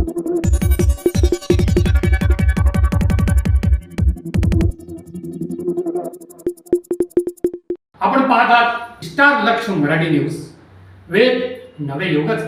आपण पाहत आहात स्टार लक्ष मराठी न्यूज. वेद नवे युगाचा,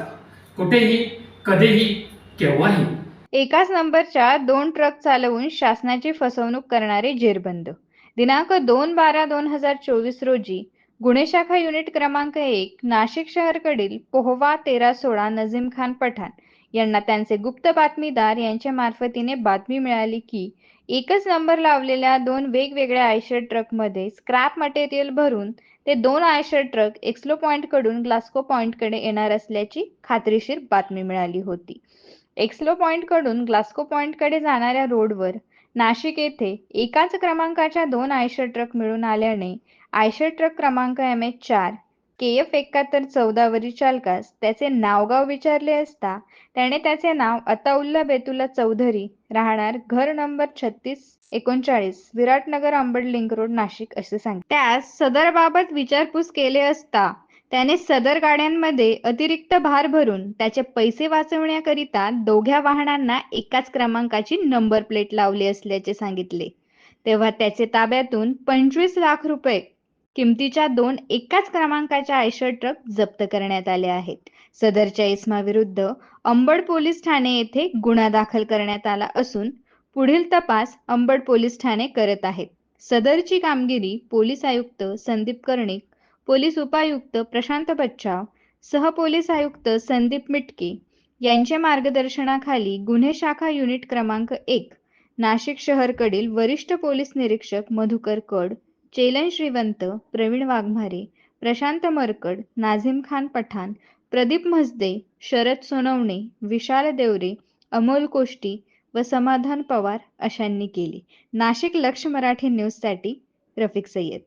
कुठेही कधीही केव्हाही. एकाच नंबरच्या 2 ट्रक चालवून शासनाची फसवणूक करणारे जेरबंद. दिनांक 2/12/2024 रोजी गुन्हे शाखा युनिट क्रमांक 1 नाशिक शहरकडील पोहवा 1316 नजीम खान पठाण यांना त्यांचे गुप्त बातमीदार यांच्या मार्फतीने बातमी मिळाली की एकच नंबर लावलेल्या 2 वेगवेगळ्या आयशर ट्रकमध्ये स्क्रॅप मटेरियल भरून ते 2 आयशर ट्रक एक्सलो पॉइंटकडून ग्लास्को पॉइंटकडे येणार असल्याची खात्रीशीर बातमी मिळाली होती. एक्सलो पॉइंटकडून ग्लास्को पॉइंटकडे जाणाऱ्या रोडवर नाशिक येथे एकाच क्रमांकाच्या 2 आयशर ट्रक मिळून आल्याने आयशर ट्रक क्रमांक MH4 KF 7114 वरील चालकास त्याचे नावगाव विचारले असता त्याने त्याचे नाव अताउल्ला बेतुल्ला चौधरी, राहणार घर number 3639 Viratnagar Ambad link road Nashik असे सांगितले. त्यास सदरबाबत विचारपूस केले असता त्याने सदर गाड्यांमध्ये अतिरिक्त भार भरून त्याचे पैसे वाचवण्याकरिता दोघ्या वाहनांना एकाच क्रमांकाची नंबर प्लेट लावली असल्याचे सांगितले. तेव्हा त्याचे ताब्यातून 25 लाख रुपये किमतीच्या 2 एकाच क्रमांकाच्या आयशर ट्रक जप्त करण्यात आले आहेत. सदरच्या इसमाविरुद्ध अंबड पोलीस ठाणे येथे गुन्हा दाखल करण्यात आला असून पुढील तपास अंबड पोलीस ठाणे करत आहेत. सदरची कामगिरी पोलीस आयुक्त संदीप कर्णिक, पोलीस उपायुक्त प्रशांत बच्चाव, सहपोलीस आयुक्त संदीप मिटके यांच्या मार्गदर्शनाखाली गुन्हे शाखा युनिट क्रमांक 1 नाशिक शहरकडील वरिष्ठ पोलीस निरीक्षक मधुकर कड, चेलन श्रीवंत, प्रवीण वाघमारे, प्रशांत मरकड, नाझीम खान पठाण, प्रदीप म्हसदे, शरद सोनवणे, विशाल देवरे, अमोल कोष्टी व समाधान पवार अशांनी केली. नाशिक लक्ष मराठी न्यूजसाठी रफिक सय्यद.